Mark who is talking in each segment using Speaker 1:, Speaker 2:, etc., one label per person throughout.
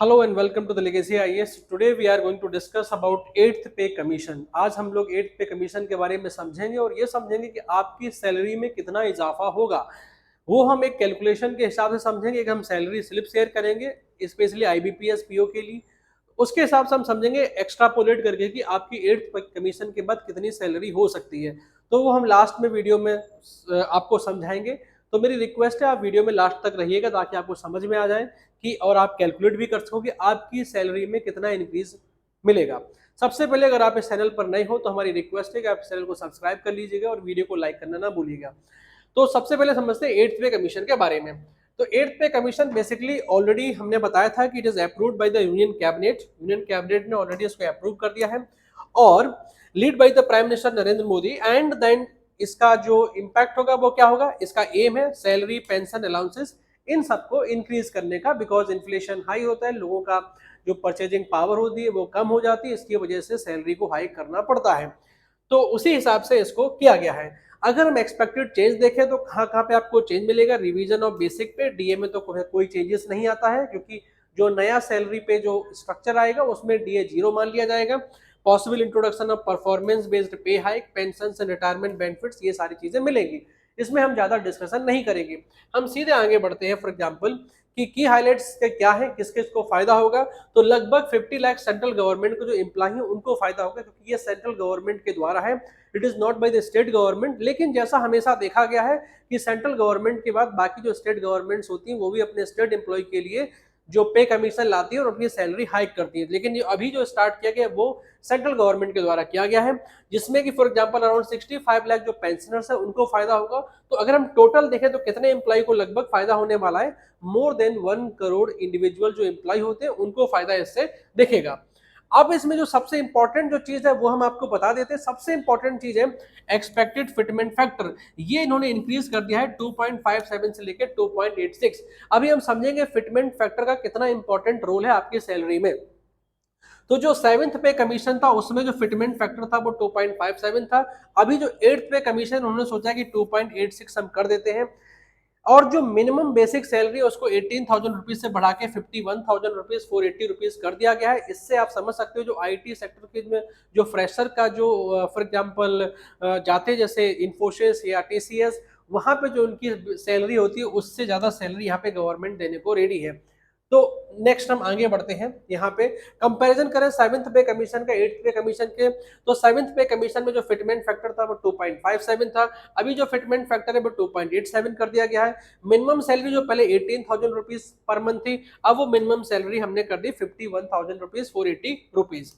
Speaker 1: Hello and welcome to the Legacy IAS. Today we are going to discuss about 8th पे commission. आज हम लोग 8th पे commission के बारे में समझेंगे और ये समझेंगे कि आपकी सैलरी में कितना इजाफा होगा। वो हम एक कैलकुलेशन के हिसाब से समझेंगे कि हम सैलरी स्लिप शेयर करेंगे स्पेशली आईबीपीएस पीओ के लिए। उसके हिसाब से हम समझेंगे एक्स्ट्रापोलेट करके कि आपकी 8th कमीशन के बाद कितनी सैलरी हो सकती है। तो वो हम लास्ट में वीडियो में आपको समझाएंगे। तो मेरी रिक्वेस्ट है आप वीडियो में लास्ट तक रहिएगा ताकि आपको समझ में आ जाए कि और आप कैलकुलेट भी कर सको कि आपकी सैलरी में कितना इंक्रीज मिलेगा। सबसे पहले अगर आप इस चैनल पर नए हो तो हमारी रिक्वेस्ट है कि आप इस चैनल को सब्सक्राइब कर लीजिएगा और वीडियो को लाइक करना ना भूलिएगा। तो सबसे पहले समझते हैं 8th पे कमीशन के बारे में। तो 8th पे कमीशन बेसिकली ऑलरेडी हमने बताया था कि it is approved by the union cabinet ने ऑलरेडी इसको अप्रूव कर दिया है और lead by the prime minister Narendra Modi. And then इसका जो इम्पैक्ट होगा वो क्या होगा, इसका एम है सैलरी पेंशन अलाउंसेस इन सबको इंक्रीज करने का, बिकॉज इन्फ्लेशन हाई होता है, लोगों का जो परचेजिंग पावर होती है वो कम हो जाती है, इसकी वजह से सैलरी को हाई करना पड़ता है। तो उसी हिसाब से इसको किया गया है। अगर हम एक्सपेक्टेड चेंज देखें तो कहाँ कहाँ पे आपको चेंज मिलेगा, रिवीजन ऑफ बेसिक पे डीए में तो कोई चेंजेस नहीं आता है क्योंकि जो नया सैलरी पे जो स्ट्रक्चर आएगा उसमें डीए 0 मान लिया जाएगा। Possible introduction of performance based पे hike, pension and retirement benefits, ये सारी चीजें मिलेंगी। इसमें हम ज्यादा डिस्कशन नहीं करेंगे, हम सीधे आगे बढ़ते हैं। फॉर एग्जाम्पल कि की हाईलाइट्स के क्या है, किसके इसको फायदा होगा। तो लगभग 50 लाख सेंट्रल गवर्नमेंट के जो एम्प्लॉय हैं उनको फायदा होगा क्योंकि ये सेंट्रल गवर्नमेंट के द्वारा है, it is not by the state government. लेकिन जैसा हमेशा देखा गया है कि सेंट्रल गवर्नमेंट के बाद बाकी जो स्टेट गवर्नमेंट्स होती हैं वो भी अपने स्टेट एम्प्लॉय के लिए जो पे कमीशन लाती है और अपनी सैलरी हाइक करती है। लेकिन ये अभी जो स्टार्ट किया गया वो सेंट्रल गवर्नमेंट के द्वारा किया गया है, जिसमें कि फॉर एग्जांपल अराउंड 65 लाख जो पेंशनर्स है उनको फायदा होगा। तो अगर हम टोटल देखें तो कितने एम्प्लॉय को लगभग फायदा होने वाला है, मोर देन 1 करोड़ इंडिविजुअल जो एम्प्लॉय होते हैं उनको फायदा इससे दिखेगा। अब इसमें जो सबसे इंपॉर्टेंट जो चीज है वो हम आपको बता देते हैं। सबसे इंपॉर्टेंट चीज है एक्सपेक्टेड फिटमेंट फैक्टर, ये इन्होंने इंक्रीज कर दिया है 2.57 से लेकर 2.86। अभी हम समझेंगे फिटमेंट फैक्टर का कितना इंपॉर्टेंट रोल है आपकी सैलरी में। तो जो 7th पे कमीशन था उसमें जो फिटमेंट फैक्टर था वो 2.57 था। अभी जो 8th पे कमीशन उन्होंने सोचा कि 2.86 हम कर देते हैं और जो मिनिमम बेसिक सैलरी है उसको 18,000 रुपीज से बढ़ा के 51,000 रुपीज 480 रुपीज कर दिया गया है। इससे आप समझ सकते हो जो आईटी सेक्टर के में जो फ्रेशर का जो फॉर एग्जांपल जाते जैसे इन्फोसिस या टीसीएस, वहां पे जो उनकी सैलरी होती है उससे ज्यादा सैलरी यहाँ पे गवर्नमेंट देने को रेडी है। तो नेक्स्ट हम आगे बढ़ते हैं, यहाँ पे कंपैरिजन करें 7th पे कमीशन का 8th पे कमीशन के। तो 7th पे कमीशन में जो फिटमेंट फैक्टर था वो 2.57 था, अभी जो फिटमेंट फैक्टर है वो 2.87 कर दिया गया है। मिनिमम सैलरी जो पहले 18,000 रुपीज पर मंथ थी, अब वो मिनिमम सैलरी हमने कर दी 51,000 रुपीज 480 रुपीज।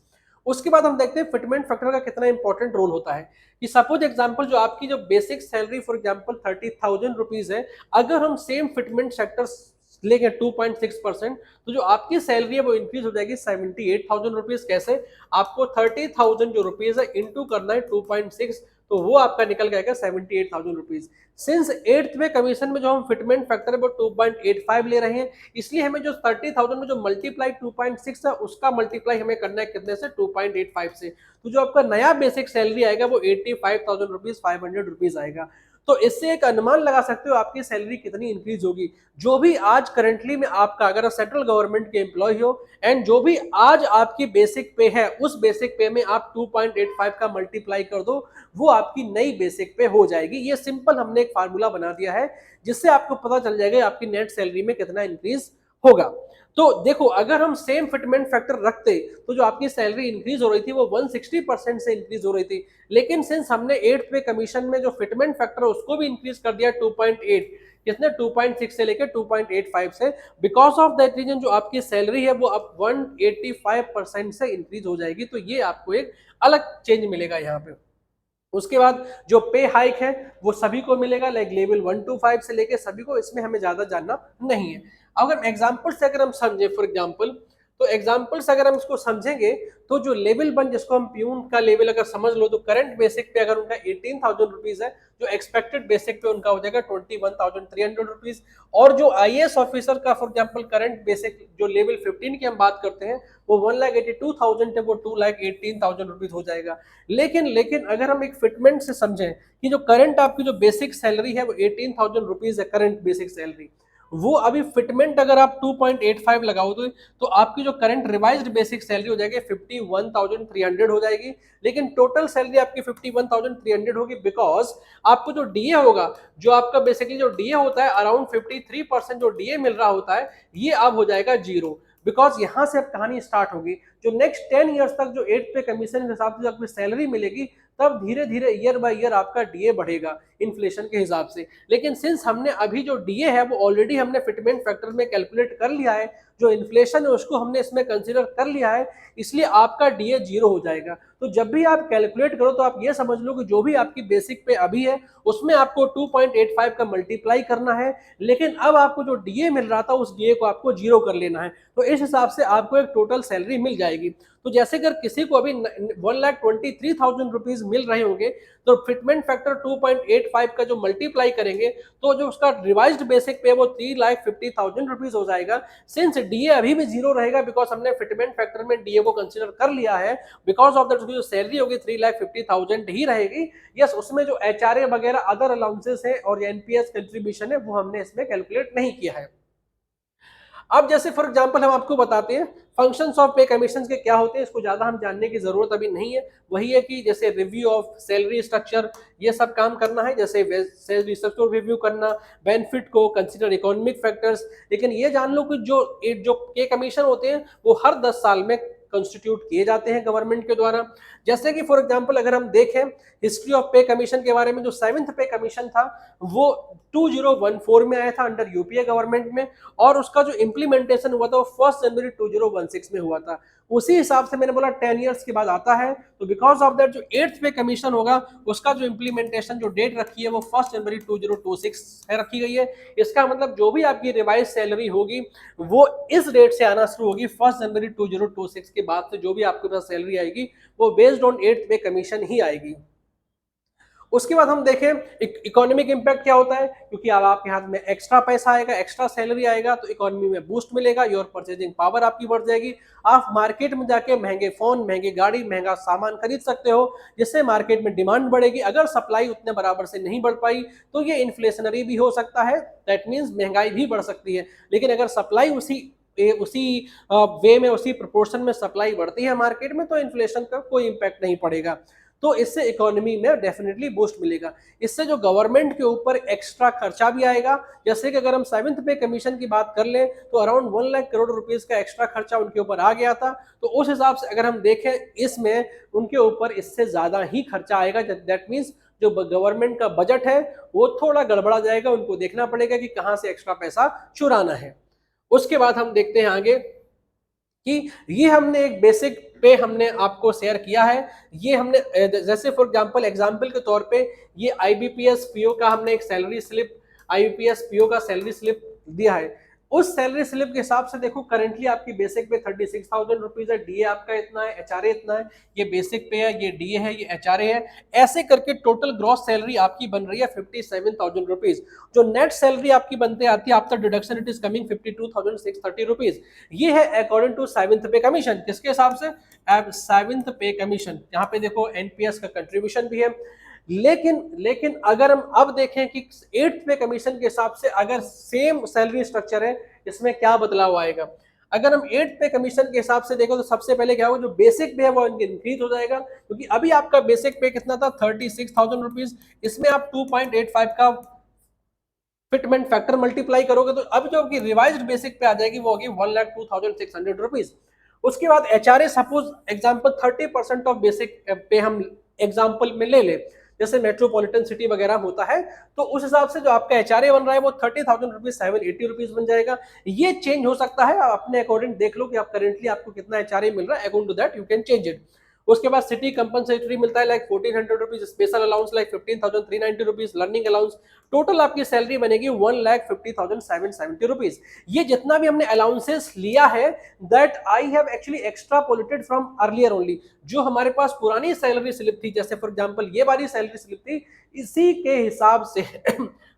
Speaker 1: उसके बाद हम देखते हैं फिटमेंट फैक्टर का कितना इंपॉर्टेंट रोल होता है कि सपोज एग्जांपल जो आपकी जो basic salary for example 30,000 rupees है, अगर हम सेम फिटमेंट सेक्टर लेके 2.6%, तो जो आपकी सैलरी है वो इंक्रीज हो जाएगी 78,000 रुपीज। कैसे, आपको 30,000 जो रुपीज है इंटू करना है 2.6, तो वो आपका निकल जाएगा 78,000 रुपीज। सिंस 8th में कमीशन में जो हम फिटमेंट फैक्टर है वो 2.85 ले रहे हैं, इसलिए हमें जो 30,000 में जो मल्टीप्लाई 2.6 है उसका मल्टीप्लाई हमें करना है कितने से, 2.85 से। तो जो आपका नया बेसिक सैलरी आएगा वो 85,000 रुपीज 500 रुपीज आएगा। तो इससे एक अनुमान लगा सकते हो आपकी सैलरी कितनी इंक्रीज होगी। जो भी आज करंटली में आपका अगर सेंट्रल गवर्नमेंट के एम्प्लॉय हो एंड जो भी आज आपकी बेसिक पे है उस बेसिक पे में आप 2.85 का मल्टीप्लाई कर दो, वो आपकी नई बेसिक पे हो जाएगी। ये सिंपल हमने एक फार्मूला बना दिया है जिससे आपको पता चल जाएगा आपकी नेट सैलरी में कितना इंक्रीज होगा। तो देखो अगर हम सेम फिटमेंट फैक्टर रखते तो जो आपकी सैलरी इंक्रीज हो रही थी वो 160% से इंक्रीज हो रही थी, लेकिन सिंस हमने 8th पे कमीशन में जो फिटमेंट फैक्टर है उसको भी इंक्रीज कर दिया 2.8, कितने 2.6 से लेकर 2.85 से, बिकॉज ऑफ दैट रीजन जो आपकी सैलरी है वो अब 185% से इंक्रीज हो जाएगी। तो ये आपको एक अलग चेंज मिलेगा यहाँ पे। उसके बाद जो पे हाइक है वो सभी को मिलेगा, लाइक लेवल 1 to 5 से लेके सभी को, इसमें हमें ज्यादा जानना नहीं है। अगर एग्जाम्पल से अगर हम समझे फॉर एग्जाम्पल, तो एग्जाम्पल से अगर हम इसको समझेंगे तो जो लेवल 1 जिसको हम प्यून का लेवल अगर समझ लो, तो करंट बेसिक पे अगर उनका 18,000 रुपीज है, जो एक्सपेक्टेड बेसिक पे उनका हो जाएगा 21,300 रुपीज। और जो आईएएस ऑफिसर का फॉर एग्जाम्पल करंट बेसिक जो लेवल 15 की हम बात करते हैं वो 1,82,000 है, वो 2,18,000 रुपीज हो जाएगा। लेकिन अगर हम एक फिटमेंट से समझें कि जो करंट आपकी जो बेसिक सैलरी है वो 18,000 रुपीज है, करंट बेसिक सैलरी, वो अभी फिटमेंट अगर आप 2.85 लगाओ तो आपकी जो करंट रिवाइज्ड बेसिक सैलरी हो जाएगी 51,300 हो जाएगी, लेकिन टोटल सैलरी आपकी 51,300 होगी, बिकॉज आपको जो डीए होगा, जो आपका बेसिकली जो डीए होता है अराउंड 53% जो डीए मिल रहा होता है, ये अब हो जाएगा जीरो, बिकॉज यहां से अब कहानी स्टार्ट होगी। जो नेक्स्ट 10 ईयर्स तक जो 8 पे कमीशन के हिसाब से आपकी सैलरी मिलेगी, तब धीरे धीरे ईयर बाय ईयर आपका डीए बढ़ेगा इन्फ्लेशन के हिसाब से। लेकिन सिंस हमने अभी जो डीए है वो ऑलरेडी हमने फिटमेंट फैक्टर में कैलकुलेट कर लिया है, जो इन्फ्लेशन है उसको हमने इसमें कंसीडर कर लिया है, इसलिए आपका डीए जीरो हो जाएगा। तो जब भी आप कैलकुलेट करो तो आप ये समझ लो कि जो भी आपकी बेसिक पे अभी है उसमें आपको 2.85 का मल्टीप्लाई करना है, लेकिन अब आपको जो डीए मिल रहा था उस डीए को आपको जीरो कर लेना है, तो इस हिसाब से आपको एक टोटल सैलरी मिल जाएगी। तो जैसे अगर किसी को अभी 1,23,000 रुपीज मिल रहे होंगे, तो फिटमेंट फैक्टर 2.85 का जो मल्टीप्लाई करेंगे तो जो उसका रिवाइज्ड बेसिक पे वो 3,50,000 रुपीज हो जाएगा। सिंस डीए अभी भी जीरो रहेगा, बिकॉज हमने फिटमेंट फैक्टर में डीए को कंसीडर कर लिया है, बिकॉज ऑफ दैट जो सैलरी होगी 3,50,000 ही रहेगी। यस, उसमें जो एचआरए वगैरह अदर अलाउंसेस है और एनपीएस कंट्रीब्यूशन है वो हमने इसमें कैलकुलेट नहीं किया है। अब जैसे फॉर एग्जांपल हम आपको बताते हैं फंक्शंस ऑफ पे कमीशन के क्या होते हैं, इसको ज्यादा हम जानने की जरूरत अभी नहीं है। वही है कि जैसे रिव्यू ऑफ सैलरी स्ट्रक्चर, ये सब काम करना है, जैसे सैलरी स्ट्रक्चर रिव्यू करना, बेनिफिट को कंसीडर, इकोनॉमिक फैक्टर्स। लेकिन ये जान लो कि जो पे कमीशन होते हैं वो हर 10 साल में कंस्टिट्यूट किए जाते हैं गवर्नमेंट के द्वारा। जैसे कि फॉर एग्जांपल अगर हम देखें हिस्ट्री ऑफ पे कमीशन के बारे में, जो 7th पे कमीशन था वो 2014 में आया था अंडर यूपीए गवर्नमेंट में, और उसका जो इम्प्लीमेंटेशन हुआ था वो 1 जनवरी 2016 में हुआ था। उसी हिसाब से मैंने बोला 10 ईयर्स के बाद आता है, तो बिकॉज ऑफ दैट जो 8th पे कमीशन होगा उसका जो इम्प्लीमेंटेशन जो डेट रखी है वो 1 जनवरी 2026 है रखी गई है। इसका मतलब जो भी आपकी रिवाइज सैलरी होगी वो इस डेट से आना शुरू होगी, 1 जनवरी 2026 के बाद से जो भी आपके पास सैलरी आएगी वो बेस्ड ऑन 8th पे कमीशन ही आएगी। उसके बाद हम देखें इकोनॉमिक इंपैक्ट क्या होता है, क्योंकि अब आपके हाथ में एक्स्ट्रा पैसा आएगा, एक्स्ट्रा सैलरी आएगा, तो इकोनॉमी में बूस्ट मिलेगा, योर परचेजिंग पावर आपकी बढ़ जाएगी। आप मार्केट में जाके महंगे फोन, महंगी गाड़ी, महंगा सामान खरीद सकते हो, जिससे मार्केट में डिमांड बढ़ेगी। अगर सप्लाई उतने बराबर से नहीं बढ़ पाई तो ये इन्फ्लेशनरी भी हो सकता है, दैट मीन्स महंगाई भी बढ़ सकती है। लेकिन अगर सप्लाई उसी वे में, उसी प्रोपोर्शन में सप्लाई बढ़ती है मार्केट में, तो इन्फ्लेशन का कोई इंपैक्ट नहीं पड़ेगा। तो इससे इकोनॉमी में डेफिनेटली बूस्ट मिलेगा। इससे जो गवर्नमेंट के ऊपर एक्स्ट्रा खर्चा भी आएगा, जैसे कि अगर हम 7th पे कमीशन की बात कर लें तो अराउंड 1 लाख करोड़ रुपीस का एक्स्ट्रा खर्चा उनके ऊपर आ गया था। तो उस हिसाब से अगर हम देखें इसमें उनके ऊपर इससे ज्यादा ही खर्चा आएगा। दैट मीन्स जो गवर्नमेंट का बजट है वो थोड़ा गड़बड़ा जाएगा, उनको देखना पड़ेगा कि कहाँ से एक्स्ट्रा पैसा चुराना है। उसके बाद हम देखते हैं आगे कि ये हमने एक बेसिक पे हमने आपको शेयर किया है। ये हमने जैसे फॉर एग्जांपल के तौर पे ये आईबीपीएस पीओ का हमने एक सैलरी स्लिप, आईबीपीएस पीओ का सैलरी स्लिप दिया है। उस सैलरी स्लिप के हिसाब से देखो करंटली आपकी बेसिक पे 36,000 रुपीज है, डीए आपका इतना है, एचआरए इतना है, ये बेसिक पे है, ये डीए है, ये एचआरए है। ऐसे करके टोटल ग्रॉस सैलरी आपकी बन रही है 57,000 रुपीज। जो नेट सैलरी आपकी बनते आती है after deduction it is coming 52,630 rupees. ये है अकॉर्डिंग टू 7th पे कमीशन। किसके हिसाब से? 7th पे कमीशन। यहाँ पे देखो एनपीएस का कंट्रीब्यूशन भी है। लेकिन अगर हम अब देखें कि 8th पे कमीशन के हिसाब से अगर सेम सैलरी स्ट्रक्चर है, इसमें क्या बदलाव आएगा? अगर हम 8th पे कमीशन के हिसाब से देखो तो सबसे पहले क्या होगा, जो बेसिक पे है वो इंक्रीज हो जाएगा, क्योंकि अभी आपका बेसिक पे कितना था 36,000 रुपीज, इसमें आप 2.85 का फिटमेंट फैक्टर मल्टीप्लाई करोगे तो अब जो आपकी रिवाइज्ड बेसिक पे आ जाएगी वो होगी 1,02,600 रुपीज। उसके बाद HRA suppose example 30% of basic पे हम एग्जांपल में ले ले, जैसे मेट्रोपॉलिटन सिटी वगैरह होता है, तो उस हिसाब से जो आपका एचआरए बन रहा है वो 30,000 रुपीज 780 रुपीज बन जाएगा। ये चेंज हो सकता है, आप अपने अकॉर्डिंग देख लो कि आप करेंटली आपको कितना एचआरए मिल रहा है, according to that you can change it. उसके बाद सिटी कंपनसेटरी मिलता है like 1400 rupees, special allowance like 15,390 rupees, learning allowance. Total आपकी सैलरी बनेगी 1,50,770 रुपीज। ये जितना भी हमने अलाउंसेस लिया है that I have actually extrapolated from earlier only. जो हमारे पास पुरानी सैलरी स्लिप थी, जैसे फॉर एग्जांपल ये वाली सैलरी स्लिप थी, इसी के हिसाब से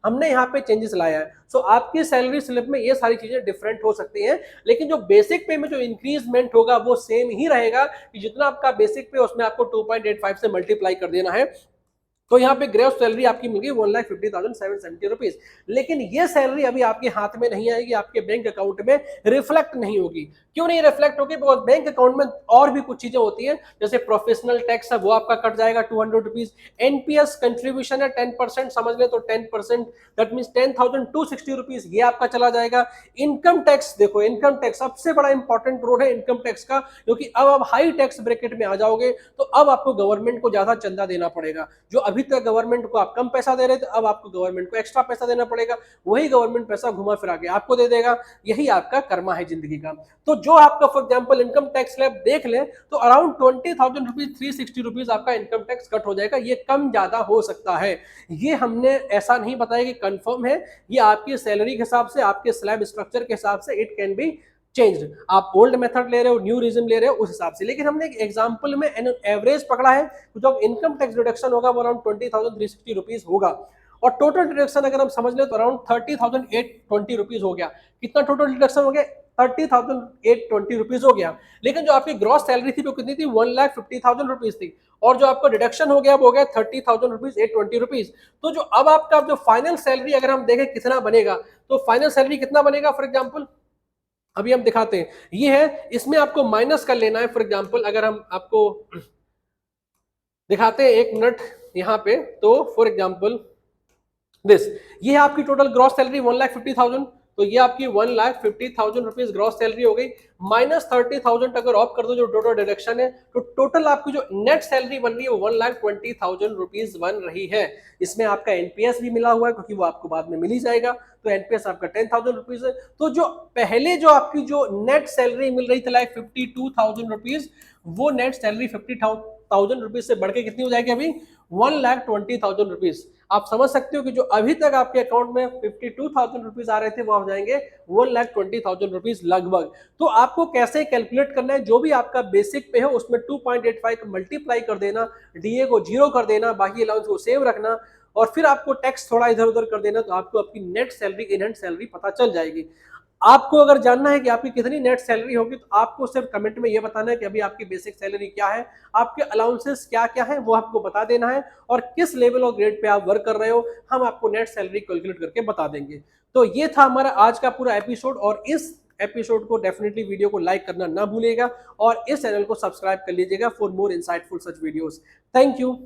Speaker 1: हमने यहाँ पे चेंजेस लाया है। सो आपकी सैलरी स्लिप में ये सारी चीजें डिफरेंट हो सकती हैं, लेकिन जो बेसिक पे में जो इंक्रीजमेंट होगा वो सेम ही रहेगा कि जितना आपका बेसिक पे उसमें आपको 2.85 से मल्टीप्लाई कर देना है। तो यहाँ पे ग्रेस सैलरी आपकी मिल गई 1,50,770 रुपीज। लेकिन ये सैलरी अभी आपके हाथ में नहीं आएगी, आपके बैंक अकाउंट में रिफ्लेक्ट नहीं होगी। क्यों नहीं रिफ्लेक्ट होगी? बिकॉज बैंक अकाउंट में और भी कुछ चीजें होती हैं, जैसे प्रोफेशनल टैक्स है वो आपका कट जाएगा 200 रुपीज, एनपीएस कंट्रीब्यूशन है 10% समझ ले तो 10%, दैट मीन 10,260 रुपीज ये आपका चला जाएगा। इनकम टैक्स देखो, इनकम टैक्स सबसे बड़ा इंपॉर्टेंट रोल है इनकम टैक्स का, क्योंकि अब आप हाई टैक्स ब्रैकेट में आ जाओगे तो अब आपको गवर्नमेंट को ज्यादा चंदा देना पड़ेगा। जो अभी तक गवर्नमेंट को आप कम पैसा दे रहे थे, अब आपको गवर्नमेंट को एक्स्ट्रा पैसा देना पड़ेगा, वही गवर्नमेंट पैसा घुमा फिरा के आपको दे देगा। यही आपका कर्मा है जिंदगी का। तो जो आपका for example income tax slab देख ले तो अराउंड 20,000 रुपीज 360 रुपीज आपका इनकम टैक्स कट हो जाएगा। ये कम ज्यादा हो सकता है, ये हमने ऐसा नहीं बताया कि कंफर्म है, ये आपकी सैलरी के हिसाब से, आपके स्लैब स्ट्रक्चर के हिसाब से इट कैन बी चेंज्ड। आप ओल्ड मेथड ले रहे हो, न्यू रिज्म ले रहे हो, उस हिसाब से। लेकिन हमने एक एग्जांपल में एवरेज पकड़ा है, जो इनकम टैक्स डिडक्शन होगा वो अराउंड 20,360 रुपीज होगा। और टोटल डिडक्शन अगर हम समझ ले तो अराउंड 30,820 रुपीज हो गया। कितना टोटल डिडक्शन हो गया? 30,820 रुपीज हो गया। लेकिन जो आपकी ग्रॉस सैलरी थी वो कितनी थी? 1,50,000 रुपीज थी। और जो आपका डिडक्शन हो गया वो हो गया 30,000 रुपीज 820 रुपीज। तो जो अब आपका जो फाइनल सैलरी अगर हम देखें कितना बनेगा, तो फाइनल सैलरी कितना बनेगा? फॉर एग्जाम्पल अभी हम दिखाते हैं, ये है, इसमें आपको माइनस कर लेना है। फॉर एग्जाम्पल अगर हम आपको दिखाते हैं 1 मिनट यहाँ पे, तो फॉर एग्जाम्पल दिस, ये है आपकी टोटल ग्रॉस सैलरी 1,50,000। तो ये आपकी 1,50,000 रुपीज ग्रॉस सैलरी हो गई, माइनस 30,000 अगर ऑफ कर दो जो टोटल डिडक्शन है, तो टोटल आपकी जो नेट सैलरी बन रही है 1,20,000 रुपीज बन रही है। इसमें आपका एनपीएस भी मिला हुआ है, क्योंकि वो आपको बाद में मिल ही जाएगा। तो एनपीएस आपका 10,000 रुपीज है। तो जो पहले जो आपकी जो नेट सैलरी मिल रही थी लाइक 52,000 रुपीज, वो नेट सैलरी 50,000 रुपीज से बढ़ के कितनी हो जाएगी अभी? 1,20,000 रुपीज। आप समझ सकते हो कि जो अभी तक आपके अकाउंट में 52,000 रुपीज आ रहे थे वो हो जाएंगे 1,20,000 रुपीज लगभग। तो आपको कैसे कैलकुलेट करना है? जो भी आपका बेसिक पे है उसमें 2.85 का मल्टीप्लाई कर देना, डीए को 0 कर देना, बाकी अलाउंस को सेव रखना, और फिर आपको टैक्स थोड़ा इधर उधर कर देना, तो आपको आपकी net salary, in hand salary पता चल जाएगी। आपको अगर जानना है कि आपकी कितनी नेट सैलरी होगी, तो आपको सिर्फ कमेंट में ये बताना है कि अभी आपकी बेसिक सैलरी क्या है, आपके अलाउंसेस क्या क्या है, वो आपको बता देना है, और किस लेवल और ग्रेड पे आप वर्क कर रहे हो, हम आपको नेट सैलरी कैलकुलेट करके बता देंगे। तो ये था हमारा आज का पूरा एपिसोड, और इस एपिसोड को डेफिनेटली वीडियो को लाइक करना ना भूलिएगा, और इस चैनल को सब्सक्राइब कर लीजिएगा for more insightful such videos. Thank you.